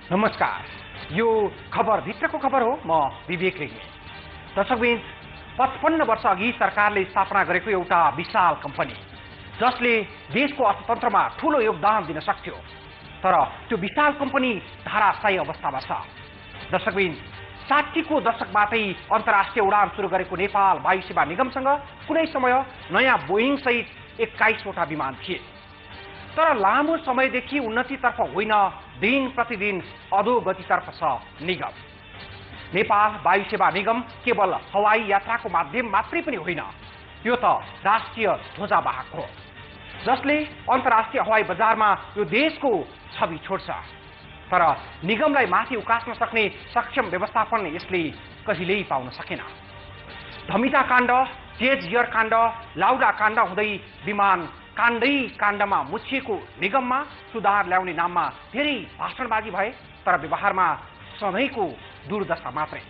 नमस्कार, यो खबर भित्रको खबर हो। म विवेक रेग्मी। दर्शकबिन, 55 वर्ष अघि सरकारले स्थापना गरेको एउटा विशाल कम्पनी जसले देशको अर्थतन्त्रमा ठूलो योगदान दिन सक्थ्यो, तर त्यो विशाल कम्पनी धाराशायी अवस्थामा छ। दर्शकबिन, 60 को दशकबाटै अन्तर्राष्ट्रिय उडान सुरु गरेको नेपाल वायु सेवा निगमसँग कुनै समय नयाँ बोइङ सहित 21 वटा विमान थिए, तर लामो समयदेखि उन्नतितर्फ होइन, दिन प्रतिदिन अधोगतितर्फ छ निगम। नेपाल वायु सेवा निगम केवल हवाई यात्राको माध्यम मात्रै पनि होइन, यो त राष्ट्रिय ध्वजावाहक हो जसले अन्तर्राष्ट्रिय हवाई बजारमा यो देशको छवि छोड्छ। तर निगमलाई माथि उकास्न सक्ने सक्षम व्यवस्थापन यसले कहिल्यै पाउन सकेन। धमिता काण्ड, तेज गियर काण्ड, लाउडा काण्ड हुँदै विमान काण्डै काण्डमा मुछिएको निगममा सुधार ल्याउने नाममा धेरै भाषणबाजी भए, तर व्यवहारमा सधैँको दुर्दशा मात्रै।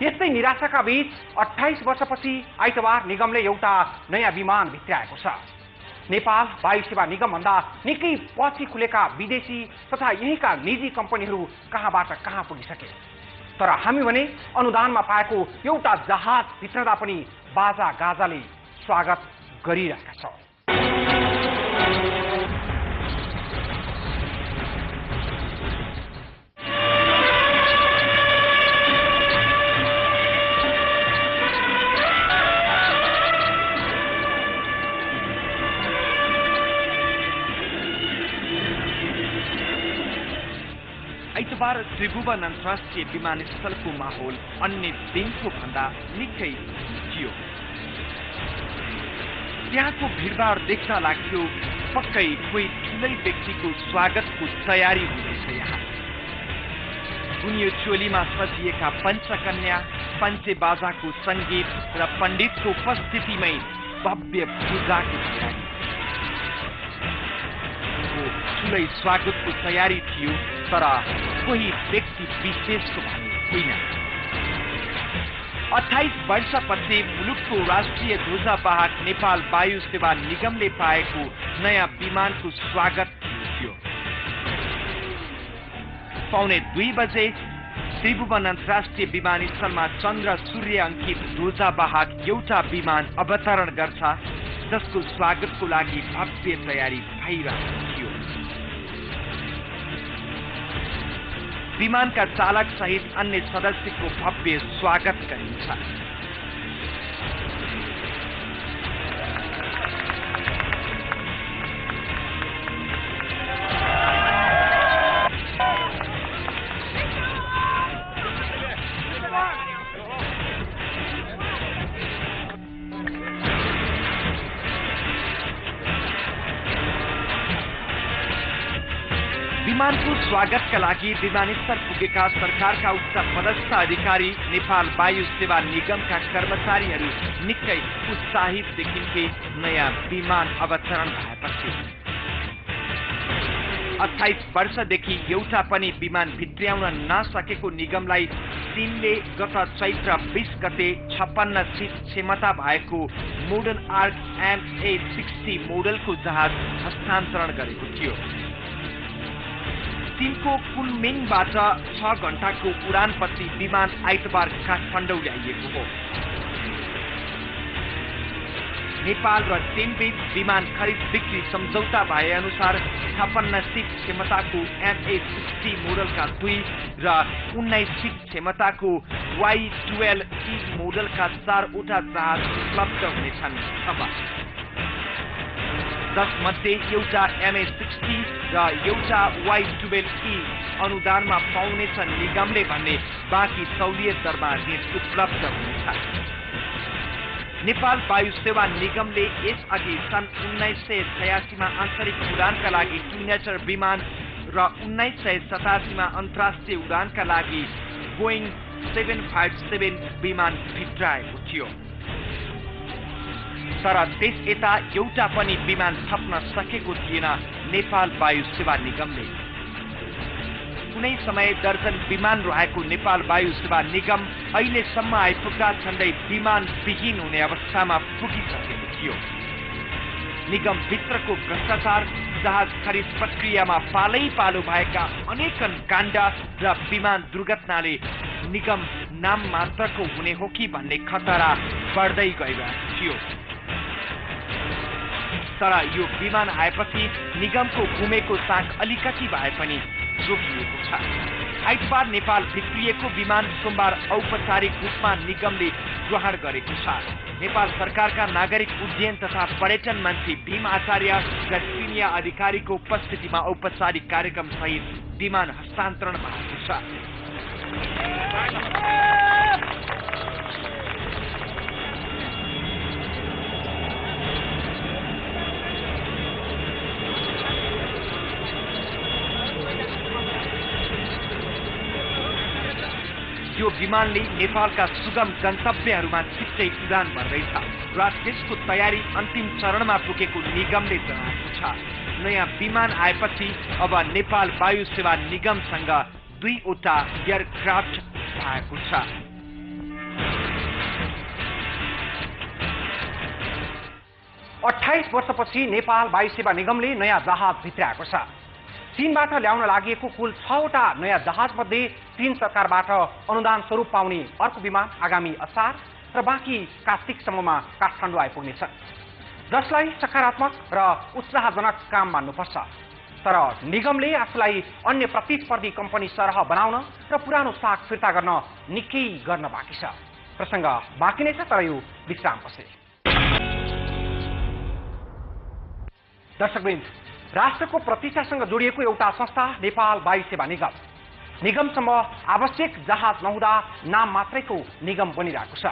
यस्तै निराशाका बीच 28 वर्षपछि आइतबार निगमले एउटा नयाँ विमान भित्राएको छ। नेपाल वायु सेवा निगमभन्दा निकै पछि खुलेका विदेशी तथा यहीँका निजी कम्पनीहरू कहाँबाट कहाँ पुगिसके, तर हामी भने अनुदानमा पाएको एउटा जहाज भित्रदा पनि बाजा गाजाले स्वागत गरिरहेका छौँ। आइतबार त्रिभुवन अन्तर्राष्ट्रिय विमानस्थलको माहौल अन्य दिनको भन्दा निकै थियो। त्यहाँको भिडभाड देख्न लाग्थ्यो पक्कै कोही ठुलै व्यक्तिको स्वागतको तयारी हुँदैछ। यहाँ गुनियो चोलीमा सजिएका पञ्चकन्या, पञ्चे बाजाको सङ्गीत र पण्डितको उपस्थितिमै भव्य पूजाको तयारी, ठुलै स्वागतको तयारी थियो, तर कोही व्यक्ति विशेषको भने होइन। 28 वर्षपछि मुलुकको राष्ट्रिय ध्वजावाहक नेपाल वायु सेवा निगमले पाएको नयाँ विमानको स्वागत थियो। 1:15 बजे त्रिभुवन अन्तर्राष्ट्रिय विमानस्थलमा चन्द्र सूर्य अंकित ध्वजावाहक एउटा विमान अवतरण गर्छ, जसको स्वागतको लागि भव्य तयारी भइरहेको थियो। विमानका चालक सहित अन्य सदस्यको भव्य स्वागत गरिन्छ। विमानको स्वागतका लागि विमानस्थल पुगेका सरकारका उच्च पदस्थ अधिकारी, नेपाल वायु सेवा निगमका कर्मचारीहरू निकै उत्साहित देखिन्थे। नयाँ विमान अवतरण भएपछि 28 वर्षदेखि एउटा पनि विमान भित्र्याउन नसकेको निगमलाई चीनले गत चैत्र 20 गते 56 सिट क्षमता भएको मोडर्न आर्क MA60 मोडलको जहाज हस्तान्तरण गरेको थियो। चीनको कुनमिङबाट 6 घण्टाको उडानपछि विमान आइतबार काठमाडौँ ल्याइएको हो। नेपाल र चीनबीच विमान खरिद बिक्री सम्झौता भए अनुसार 56 सिट क्षमताको MA60 मोडलका 2 र 19 सिट क्षमताको Y12E मोडलका 4 वटा जहाज उपलब्ध हुनेछन्। अब 10 मध्ये एउटा MA60 र एउटा Y12E अनुदानमा पाउनेछ निगमले भने, बाँकी सहुलियत दरमा ऋण उपलब्ध हुनेछ। नेपाल वायु सेवा निगमले यसअघि सन् 1986 मा आन्तरिक उडानका लागि सिग्नेचर विमान र 1987 मा अन्तर्राष्ट्रिय उडानका लागि बोइङ 757 विमान भित्राएको थियो, तर त्यस यता एउटा पनि विमान थप्न सकेको थिएन नेपाल वायु सेवा निगमले। कुनै समय दर्जन विमान रहेको नेपाल वायु सेवा निगम अहिलेसम्म आइपुग्दा झन्डै विमान विहीन हुने अवस्थामा पुगिसकेको थियो। निगमभित्रको भ्रष्टाचार, जहाज खरिद प्रक्रियामा पालै पालो भएका अनेकन काण्ड र विमान दुर्घटनाले निगम नाम मात्रको हुने हो कि भन्ने खतरा बढ्दै गइरहेको थियो। तर यो विमान आएपछि निगमको घुमेको साग अलिकति भए पनि रोकिएको छ। आइतबार नेपाल भित्रिएको विमान सोमबार औपचारिक रूपमा निगमले ग्रहण गरेको छ। नेपाल सरकारका नागरिक उड्डयन तथा पर्यटन मन्त्री भीम आचार्य र सिनियर अधिकारीको उपस्थितिमा औपचारिक कार्यक्रम सहित विमान हस्तान्तरण भएको छ। यो विमानले नेपालका सुगम गन्तव्यहरूमा छिट्टै उडान भर्दैछ र त्यसको तयारी अन्तिम चरणमा पुगेको निगमले जनाएको छ। नयाँ विमान आएपछि अब नेपाल वायु सेवा निगमसँग 2वटा एयरक्राफ्ट भएको छ। अट्ठाइस वर्षपछि नेपाल वायु सेवा निगमले नयाँ जहाज भित्राएको छ। चीनबाट ल्याउन लागि कुल 6वटा नयाँ जहाज मध्ये 3 सरकारबाट अनुदान स्वरूप पाउने अर्को विमान आगामी असार र बाँकी कार्तिकसम्ममा काठमाडौँ आइपुग्नेछ, जसलाई सकारात्मक र उत्साहजनक काम मान्नुपर्छ। तर निगमले आफूलाई अन्य प्रतिस्पर्धी कम्पनी सरह बनाउन र पुरानो साख फिर्ता गर्न निकै गर्न बाँकी छ। प्रसङ्ग बाँकी नै छ, तर यो विश्रामपछि। दर्शकवृन्द, राष्ट्रको प्रतिष्ठासँग जोडिएको एउटा संस्था नेपाल वायु सेवा निगम। निगमसम्म आवश्यक जहाज नहुँदा नाम मात्रैको निगम बनिरहेको छ।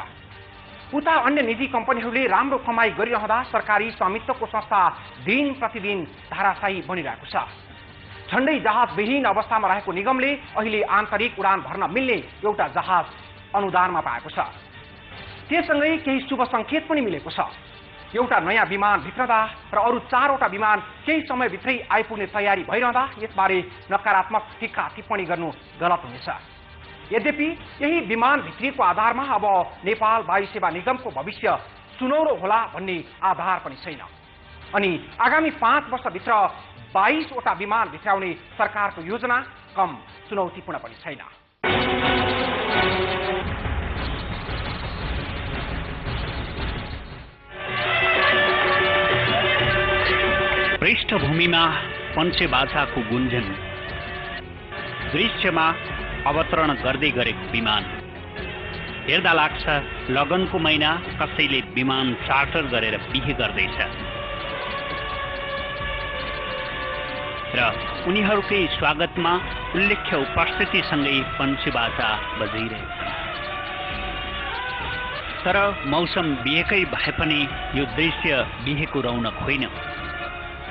उता अन्य निजी कम्पनीहरूले राम्रो कमाई गरिरहँदा सरकारी स्वामित्वको संस्था दिन प्रतिदिन धाराशायी बनिरहेको छ। झण्डै जहाजविहीन अवस्थामा रहेको निगमले अहिले आन्तरिक उडान भर्न मिल्ने एउटा जहाज अनुदानमा पाएको छ। त्यससँगै केही शुभ सङ्केत पनि मिलेको छ। एउटा नयाँ विमान भित्रदा र अरू 4वटा विमान केही समयभित्रै आइपुग्ने तयारी भइरहँदा यसबारे नकारात्मक टिक्का टिप्पणी गर्नु गलत हुनेछ। यद्यपि यही विमान भित्रिएको आधारमा अब नेपाल वायु सेवा निगमको भविष्य सुनौरो होला भन्ने आधार पनि छैन। अनि आगामी 5 वर्षभित्र 22वटा विमान भित्राउने सरकारको योजना कम चुनौतीपूर्ण पनि छैन। पृष्ठभूमिमा पञ्चेबाजाको गुन्जन, दृश्यमा अवतरण गर्दै गरेको विमान। हेर्दा लाग्छ लगनको महिना कसैले विमान चार्टर गरेर बिहे गर्दैछ र उनीहरूकै स्वागतमा उल्लेख्य उपस्थितिसँगै पञ्चेबाजा बजिरहेछ। तर मौसम बिहेकै भए पनि यो दृश्य बिहेको रौनक होइन।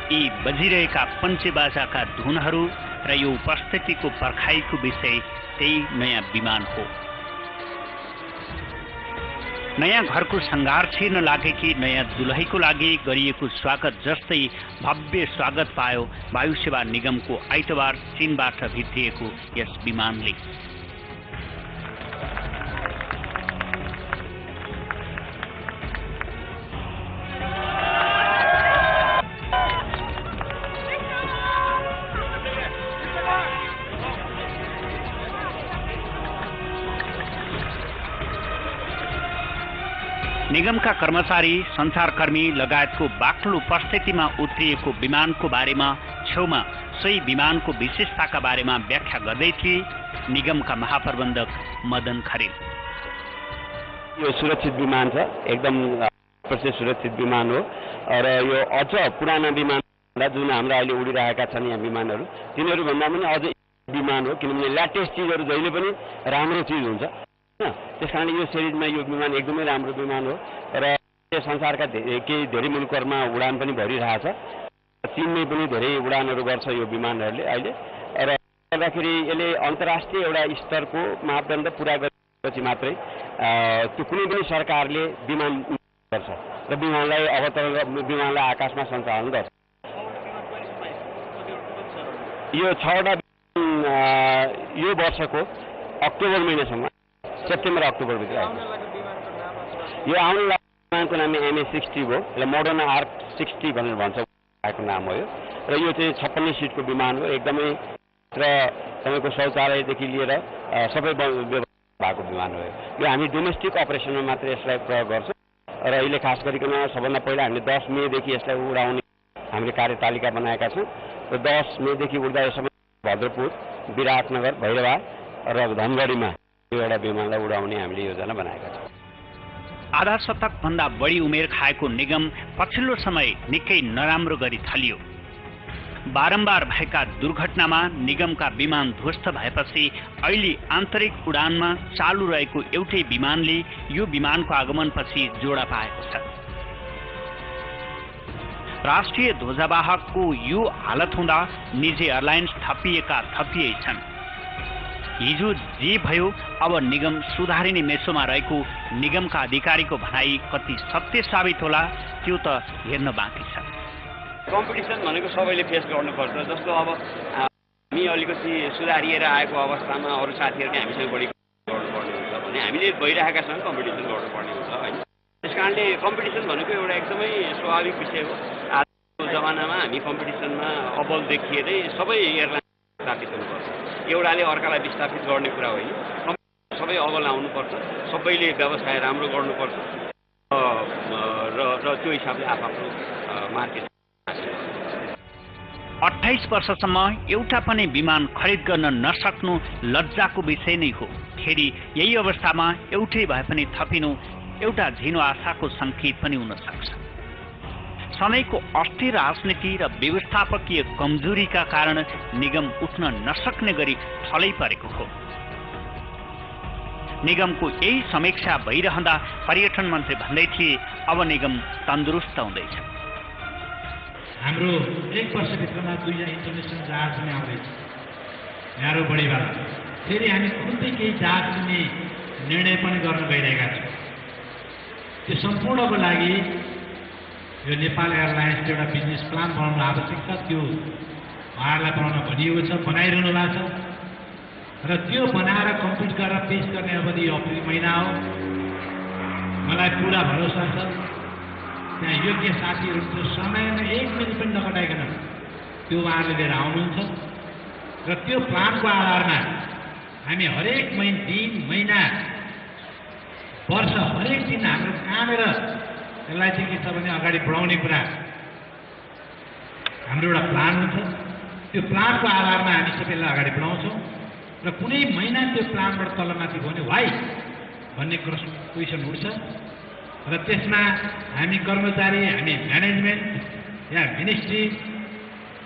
यी बजिरहेका पञ्चेबाजाका धुनहरू र यो उपस्थितिको पर्खाइको विषय त्यही नयाँ विमान हो। नयाँ घरको सङ्घार छिर्न लागेकी नयाँ दुलहीको लागि गरिएको स्वागत जस्तै भव्य स्वागत पायो वायु सेवा निगमको आइतबार चीनबाट भित्रिएको यस विमानले। निगमका कर्मचारी, सञ्चारकर्मी लगायतको बाक्लो उपस्थितिमा उत्रिएको विमानको बारेमा छेउमा सोही विमानको विशेषताका बारेमा व्याख्या गर्दै थिए निगमका महाप्रबन्धक मदन खरेल। यो सुरक्षित विमान छ, एकदम सुरक्षित विमान हो र यो अझ पुराना विमान जुन हाम्रा अहिले उडिरहेका छन् यहाँ विमानहरू, तिनीहरू भन्दा पनि अझ विमान हो, किनभने लेटेस्ट चिजहरू जहिले पनि राम्रो चिज हुन्छ। त्यस कारणले यो सिरिजमा यो विमान एकदमै राम्रो विमान हो र संसारका केही धेरै मुलुकहरूमा उडान पनि भरिरहेछ। चीनमै पनि धेरै उडानहरू गर्छ यो विमानहरूले अहिले र गर्दाखेरि यसले अन्तर्राष्ट्रिय एउटा स्तरको मापदण्ड पुरा गरेपछि मात्रै त्यो कुनै पनि सरकारले विमान गर्छ र विमानलाई अवतरण, विमानलाई आकाशमा सञ्चालन गर्छ। यो 6वटा यो वर्षको अक्टोबर महिनासम्म, सेप्टेम्बर अक्टोबरभित्र आउँछ। यो आउने विमानको नाम MH-60 हो, यसलाई मोडर्न आर्क 60 भनेर भन्छ को नाम हो यो र यो चाहिँ 56 सिटको विमान हो एकदमै र तपाईँको शौचालयदेखि लिएर सबै भएको विमान हो यो हामी डोमेस्टिक अपरेसनमा मात्र यसलाई प्रयोग गर्छौँ र अहिले खास गरिकन सबभन्दा पहिला हामीले 10 मेदेखि यसलाई उडाउने हामीले कार्यतालिका बनाएका छौँ र 10 मेदेखि उड्दा यो सबै भद्रपुर विराटनगर भैरवा र धनगढीमा यो एउटा विमानलाई उडाउने हामीले योजना बनाएका छौँ। आधा शतकभन्दा बढी उमेर खाएको निगम पछिल्लो समय निकै नराम्रो गरी थलियो। बारम्बार भएका दुर्घटनामा निगमका विमान ध्वस्त भएपछि अहिले आन्तरिक उडानमा चालु रहेको एउटै विमानले यो विमानको आगमनपछि जोडा पाएको छ। राष्ट्रिय ध्वजवाहकको यो हालत हुँदा निजी एयरलाइन्स थपिए छन्। हिजो जे भयो अब निगम सुधारिने मेसोमा रहेको निगमका अधिकारीको भनाई कति सत्य साबित होला त्यो त हेर्न बाँकी छ। कम्पिटिसन भनेको सबैले फेस गर्नुपर्छ। जस्तो अब हामी अलिकति सुधारिएर आएको अवस्थामा अरू साथीहरूले हामीसँग बढी गर्नुपर्ने हुन्छ भने हामीले भइरहेकासँग कम्पिटिसन गर्नुपर्ने हुन्छ होइन। त्यसकारणले कम्पिटिसन भनेको एउटा एकदमै स्वाभाविक विषय हो। आजको जमानामा हामी कम्पिटिसनमा अब्बल देखिएरै सबै एयरलाइन स्थापित हुनुपर्छ। एउटाले अर्कालाई विस्थापित गर्ने कुरा होइन। सबै अब्बल आउनुपर्छ, सबैले व्यवसाय राम्रो गर्नुपर्छ र त्यो हिसाबले आफ्नो मार्केट 28 वर्षसम्म एउटा पनि विमान खरिद गर्न नसक्नु लज्जाको विषय नै हो। फेरि यही अवस्थामा एउटै भए पनि थपिनु एउटा झिनो आशाको संकेत पनि हुन सक्छ। सधैँको अस्थिर राजनीति र व्यवस्थापकीय कमजोरीका कारण निगम उठ्न नसक्ने गरी छलै परेको हो। निगमको यही समीक्षा भइरहँदा पर्यटन मन्त्री भन्दै थिए अब निगम तन्दुरुस्त हुँदैछ। हाम्रो 1 वर्षभित्रमा 2 इन्टरनेसनल जहाज पनि आउँदैछ न्यारो बढीवाला। फेरि हामी कुनै केही जहाज किन्ने निर्णय पनि गर्न गइरहेका छौँ। त्यो सम्पूर्णको लागि यो नेपाल एयरलाइन्सले एउटा बिजनेस प्लान बनाउनु आवश्यक छ। त्यो उहाँहरूलाई बनाउन भनिएको छ, बनाइरहनु भएको छ र त्यो बनाएर कम्प्लिट गरेर पेश गर्ने अवधि अप्रिल महिना हो। मलाई पुरा भरोसा छ त्यहाँ योग्य साथीहरू त्यो समयमा 1 मिनट पनि नकटाइकन त्यो उहाँहरूले लिएर आउनुहुन्छ र त्यो प्लानको आधारमा हामी हरेक दिन, महिना, वर्ष हरेक दिन हाम्रो कहाँनिर यसलाई चाहिँ के छ भने अगाडि बढाउने कुरा हाम्रो एउटा प्लान हुन्छ। त्यो प्लानको आधारमा हामी सबैलाई अगाडि बढाउँछौँ र कुनै महिना त्यो प्लानबाट तलमाथि भयो भने वाइ भन्ने क्वेसन उठ्छ र त्यसमा हामी कर्मचारी, हामी म्यानेजमेन्ट या मिनिस्ट्री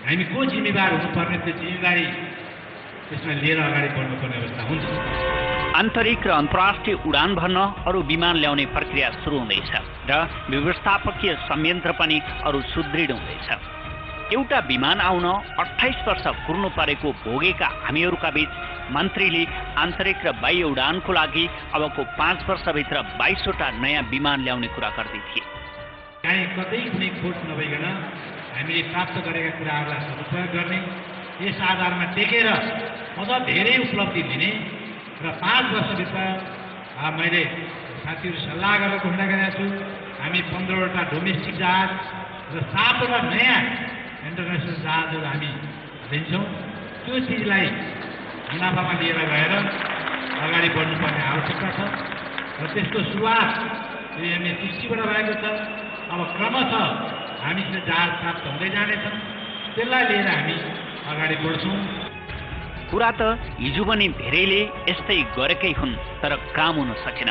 हामी को जिम्मेवार हुनुपर्ने त्यो जिम्मेवारी त्यसमा लिएर अगाडि बढ्नुपर्ने अवस्था हुन्छ। आन्तरिक र अन्तर्राष्ट्रिय उडान भर्न अरू विमान ल्याउने प्रक्रिया सुरु हुँदैछ र व्यवस्थापकीय संयन्त्र पनि अरू सुदृढ हुँदैछ। एउटा विमान आउन 28 वर्ष कुर्नु परेको भोगेका हामीहरूका बीच मन्त्रीले आन्तरिक र बाह्य उडानको लागि अबको 5 वर्षभित्र 22वटा नयाँ विमान ल्याउने कुरा गर्दै थिए। काहीँ कतै कुनै खोट नभइकन हामीले प्राप्त गरेका कुराहरूलाई सदुपयोग गर्ने, यस आधारमा टेकेर अझ धेरै उपलब्धि लिने र 5 वर्षभित्र मैले साथीहरू सल्लाह गरेर घोषणा गरेका छु हामी 15वटा डोमेस्टिक जहाज र 7वटा नयाँ इन्टरनेसनल जहाजहरू हामी दिन्छौँ। त्यो चिजलाई मुनाफामा लिएर गएर अगाडि बढ्नुपर्ने आवश्यकता छ र त्यसको सुरुवात MH60बाट भएको छ। अब क्रमशः हामीसित जहाज प्राप्त हुँदै जानेछन्, त्यसलाई लिएर हामी अगाडि बढ्छौँ। कुरा त हिजो पनि धेरैले यस्तै गरेकै हुन् तर काम हुन सकेन।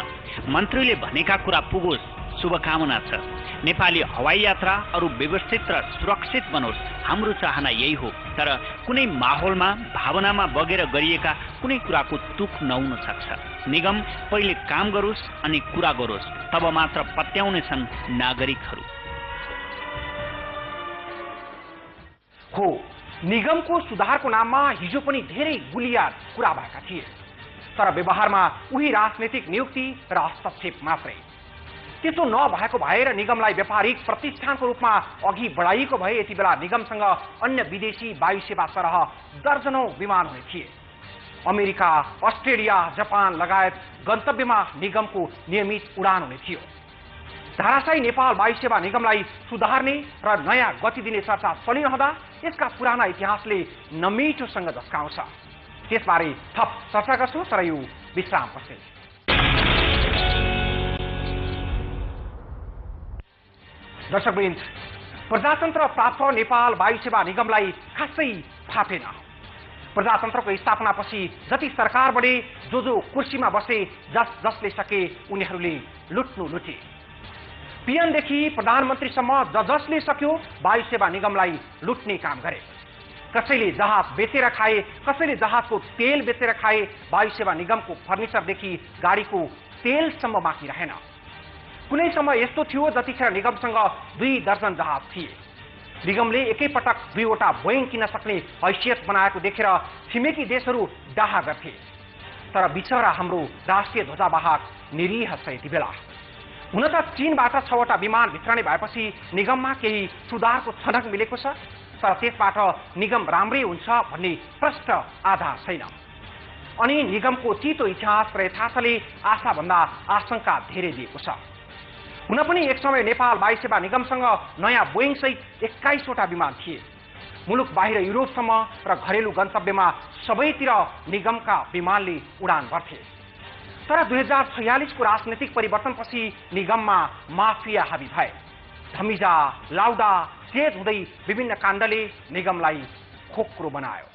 मन्त्रीले भनेका कुरा पुगोस्, शुभकामना छ। नेपाली हवाई यात्रा अरू व्यवस्थित र सुरक्षित बनोस्, हाम्रो चाहना यही हो। तर कुनै माहौलमा भावनामा बगेर गरिएका कुनै कुराको तुक नहुन सक्छ। निगम पहिले काम गरोस् अनि कुरा गरोस्, तब मात्र पत्याउने छन् नागरिकहरू। हो, निगमको सुधारको नाममा हिजो पनि धेरै गुलियार कुरा भएका थिए, तर व्यवहारमा उही राजनीतिक नियुक्ति र हस्तक्षेप मात्रै। त्यसो नभएको भए र निगमलाई व्यापारिक प्रतिष्ठानको रूपमा अघि बढाइएको भए यति बेला निगमसँग अन्य विदेशी वायु सेवा सरह दर्जनौं विमान हुने थिए। अमेरिका, अस्ट्रेलिया, जापान लगायत गन्तव्यमा निगमको नियमित उडान हुने थियो। धाराशाही नेपाल वायु सेवा निगमलाई सुधार्ने र नयाँ गति दिने चर्चा चलिरहँदा यसका पुराना इतिहासले नमिठोसँग झस्काउँछ। त्यसबारे थप चर्चा गर्छु, तर यो विश्रामपछि। दर्शकवृन्द, प्रजातन्त्र प्राप्त नेपाल वायु सेवा निगमलाई खासै फापेन। प्रजातन्त्रको स्थापनापछि जति सरकार बढे, जो कुर्सीमा बसे, जसले सके उनीहरूले लुटे। पीएमदेखि प्रधानमन्त्रीसम्म जसले सक्यो वायु सेवा निगमलाई लुट्ने काम गरे। कसैले जहाज बेचेर खाए, कसैले जहाजको तेल बेचेर खाए। वायु सेवा निगमको फर्निचरदेखि गाडीको तेलसम्म बाँकी रहेन। कुनै समय यस्तो थियो जतिखेर निगमसँग 2 दर्जन जहाज थिए। निगमले एकैपटक 2वटा बोइङ किन्न सक्ने हैसियत बनाएको देखेर छिमेकी देशहरू डाहा गर्थे। तर बिचरा हाम्रो राष्ट्रिय ध्वजावाहक निरीह छ यति बेला। हुन त चीनबाट 6वटा विमान वितरणी भएपछि निगममा केही सुधारको छनक मिलेको छ, तर त्यसबाट निगम राम्रै हुन्छ भन्ने प्रष्ट आधार छैन। अनि निगमको चितो इतिहास र यथार्थले आशाभन्दा आशंका धेरै दिएको छ। हुन पनि एक समय नेपाल वायु सेवा निगमसँग नयाँ बोइङ सहित 21वटा विमान थिए। मुलुक बाहिर युरोपसम्म र घरेलु गन्तव्यमा सबैतिर निगमका विमानले उडान भर्थे। तर 2046 को राजनीतिक परिवर्तनपछि निगममा माफिया हावी भए। धमिजा, लाउडा, चेत हुँदै विभिन्न काण्डले निगमलाई खोक्रो बनायो।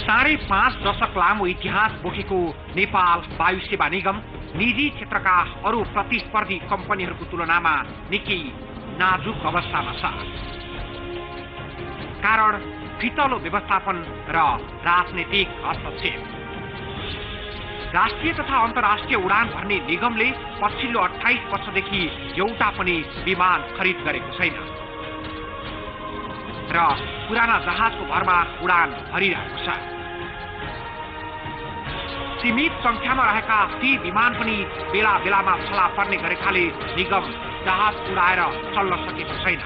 5.5 दशक लामो इतिहास बोकेको नेपाल वायु सेवा निगम निजी क्षेत्रका अरू प्रतिस्पर्धी कम्पनीहरूको तुलनामा निकै नाजुक अवस्थामा छ। कारण फितलो व्यवस्थापन र राजनीतिक हस्तक्षेप। राष्ट्रिय तथा अन्तर्राष्ट्रिय उडान भर्ने निगमले पछिल्लो 28 वर्षदेखि एउटा पनि विमान खरिद गरेको छैन र पुराना जहाजको भरमा उडान भरिरहेको छ। सीमित संख्यामा रहेका ती विमान पनि बेला बेलामा छला पर्ने गरेकाले निगम जहाज उडाएर चल्न सकेको छैन।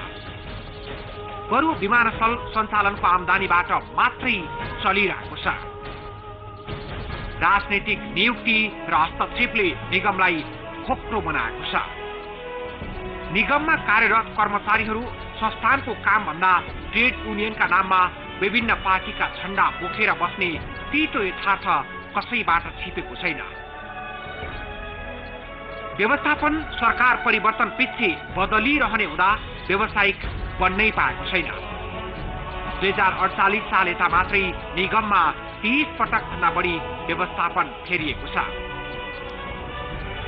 बरु विमानस्थल सञ्चालनको आमदानीबाट मात्रै चलिरहेको छ। राजनैतिक नियुक्ति र हस्तक्षेपले निगमलाई खोक्रो बनाएको छ। निगममा कार्यरत कर्मचारीहरू संस्थानको कामभन्दा ट्रेड युनियनका नाममा विभिन्न पार्टीका झण्डा बोकेर बस्ने तीतो यथार्थ कसैबाट छिपेको छैन। व्यवस्थापन सरकार परिवर्तन पछि बदलिरहने हुँदा व्यावसायिक बन्नै पाएको छैन। 2048 साल यता मात्रै निगममा 30 पटक भन्दा बढी व्यवस्थापन फेरिएको छ।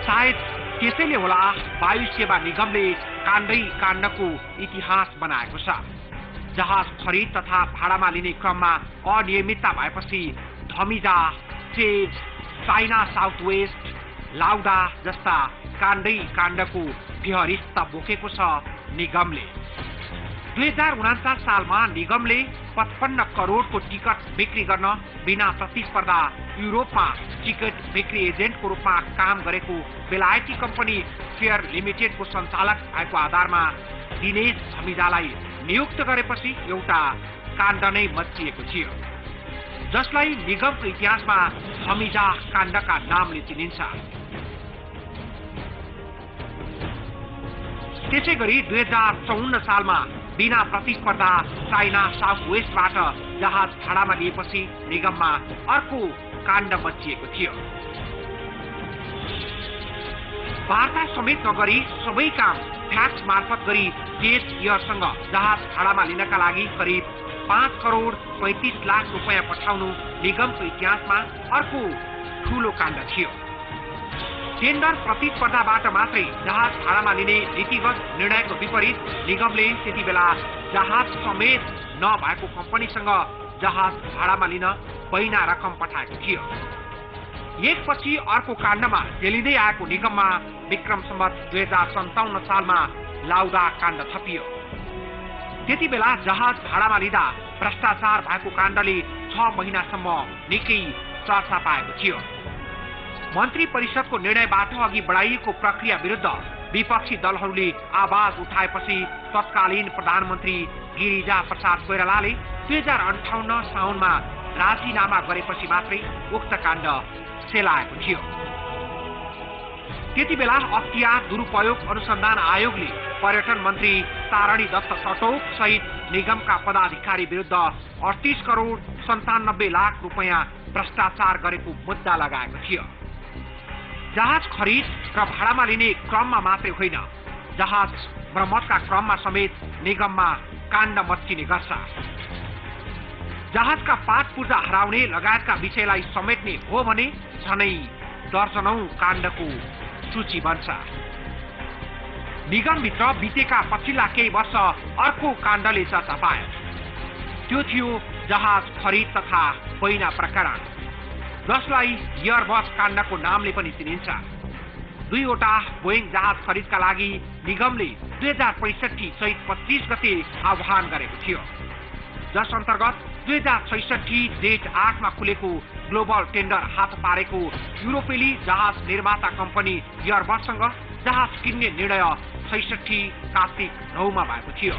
सायद त्यसैले होला वायु सेवा निगमले काण्डै काण्डको इतिहास बनाएको छ। जहाज खरिद तथा भाडामा लिने क्रममा अनियमितता भएपछि धमिजा, चेज, चाइना साउथ वेस्ट, लाउडा जस्ता काण्डै काण्डको फिहरिस्त बोकेको छ निगमले। 2049 सालमा निगमले 55 करोडको टिकट बिक्री गर्न बिना प्रतिस्पर्धा युरोपमा टिकट बिक्री एजेन्टको रूपमा काम गरेको बेलायती कम्पनी फेयर लिमिटेडको सञ्चालक भएको आधारमा दिनेश धमिजालाई नियुक्त गरेपछि एउटा काण्ड नै मच्चिएको थियो, जसलाई निगमको इतिहासमा धमिजा काण्डका नामले चिनिन्छ। त्यसै गरी 2054 सालमा बिना प्रतिस्पर्धा चाइना साउथ वेस्टबाट जहाज भाडामा लिएपछि निगममा अर्को काण्ड मच्चिएको थियो। वार्ता समेत नगरी सबै काम फ्याक्स मार्फत गरी जेट एयरसँग जहाज भाडामा लिनका लागि करिब 5 करोड 35 लाख रुपियाँ पठाउनु निगमको इतिहासमा अर्को ठूलो काण्ड थियो। टेन्डर प्रतिस्पर्धाबाट मात्रै जहाज भाडामा लिने नीतिगत निर्णयको विपरीत निगमले त्यति बेला जहाज समेत नभएको कम्पनीसँग जहाज भाडामा लिन पहिना रकम पठाएको थियो। एकपछि अर्को काण्डमा जेलिँदै आएको निगममा विक्रम सम्वत 2057 सालमा लाउडा काण्ड थपियो। त्यति बेला जहाज भाडामा लिँदा भ्रष्टाचार भएको काण्डले 6 महिनासम्म निकै चर्चा पाएको थियो। मन्त्री परिषदको निर्णयबाट अघि बढाइएको प्रक्रिया विरुद्ध विपक्षी दलहरूले आवाज उठाएपछि तत्कालीन प्रधानमन्त्री गिरिजा प्रसाद कोइरालाले 2058 साउनमा राजीनामा गरेपछि मात्रै उक्त काण्ड सेलाएको थियो। त्यतिबेला अख्तियार दुरुपयोग अनुसन्धान आयोगले पर्यटन मन्त्री तारणी दत्त सटोक सहित निगमका पदाधिकारी विरुद्ध 38 करोड 97 लाख रुपैयाँ भ्रष्टाचार गरेको मुद्दा लगाएको थियो। जहाज खरिद र भाडामा लिने क्रममा मात्रै होइन, जहाज मर्मतका क्रममा समेत निगममा काण्ड मच्चिने गर्छ। जहाजका पाट पूर्जा हराउने लगायतका विषयलाई समेट्ने हो भने झनै दर्जनौं काण्डको सूची बन्छ। निगमभित्र बितेका पछिल्ला केही वर्ष अर्को काण्डले चर्चा पायो। त्यो थियो जहाज खरिद तथा बैना प्रकरण, जसलाई एयरबस काण्डको नामले पनि चिनिन्छ। 2 वटा बोइङ जहाज खरिदका लागि निगमले 2065 चैत 25 गते आह्वान गरेको थियो, जस अन्तर्गत 2066 जेठ 8 मा खुलेको ग्लोबल टेन्डर हात पारेको युरोपेली जहाज निर्माता कम्पनी एयरबससँग जहाज किन्ने निर्णय 66 कार्तिक 9 मा भएको थियो।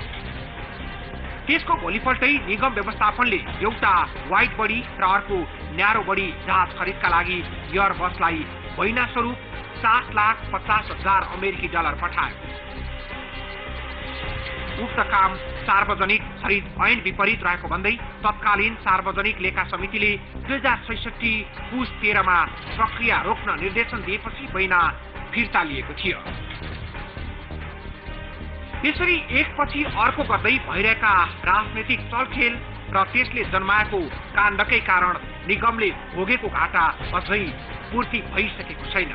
त्यसको भोलिपल्टै निगम व्यवस्थापनले एउटा वाइड बडी र अर्को न्यारो बडी जहाज खरिदका लागि एयरबसलाई महिना स्वरूप 7,50,000 अमेरिकी डलर पठायो। उक्त काम सार्वजनिक खरिद ऐन विपरीत रहेको भन्दै तत्कालीन सार्वजनिक लेखा समितिले 2066 पुस 13 मा प्रक्रिया रोक्न निर्देशन दिएपछि बैना फिर्ता लिएको थियो। त्यसरी एकपछि अर्को गर्दै भइरहेका राजनैतिक चलखेल र त्यसले जन्माएको काण्डकै कारण निगमले भोगेको घाटा अझै पूर्ति भइसकेको छैन।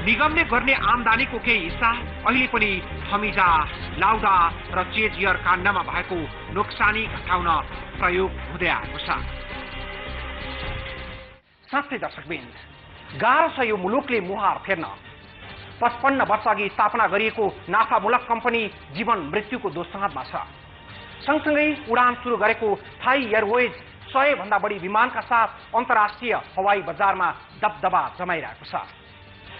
निगमले गर्ने आमदानीको केही हिस्सा अहिले पनि थमिजा, लाउडा र चेजियर काण्डमा भएको नोक्सानी घटाउन प्रयोग हुँदै आएको छ। साँच्चै दर्शकवृन्द, गाह्रो छ यो मुलुकले मुहार फेर्न। 55 वर्ष अघि स्थापना गरिएको नाफामूलक कम्पनी जीवन मृत्युको दोस्साँधमा छ। सँगसँगै उडान सुरु गरेको थाई एयरवेज 100 भन्दा बढी विमानका साथ अन्तर्राष्ट्रिय हवाई बजारमा दबदबा जमाइरहेको छ।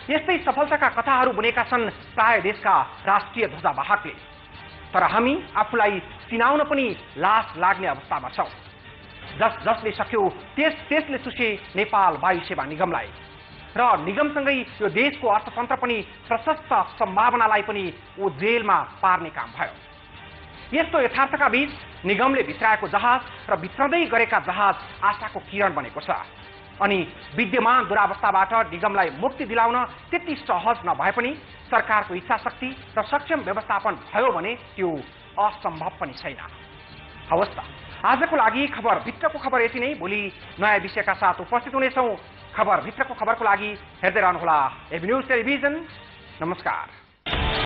यस्तै सफलताका कथाहरू बुनेका छन् प्राय देशका राष्ट्रिय ध्वजावाहकले। तर हामी आफूलाई चिनाउन पनि लाज लाग्ने अवस्थामा छौं। जसले सक्यो त्यसले चुसे नेपाल वायु सेवा निगमलाई, र निगमसँगै यो देशको अर्थतन्त्र पनि प्रशस्त सम्भावनालाई पनि जेलमा पार्ने काम भयो। यस्तो यथार्थका बीच निगमले भित्राएको जहाज र भित्रदै गरेका जहाज आशाको किरण बनेको छ। अनि विद्यमान दुरावस्थाबाट निगमलाई मुक्ति दिलाउन त्यति सहज नभए पनि सरकारको इच्छाशक्ति र सक्षम व्यवस्थापन भयो भने त्यो असम्भव पनि छैन। हवस् त, आजको लागि खबर भित्रको खबर यति नै। भोलि नयाँ विषयका साथ उपस्थित हुनेछौँ। खबर भित्रको खबरको लागि हेर्दै रहनुहोला एबी न्यूज टेलिभिजन। नमस्कार।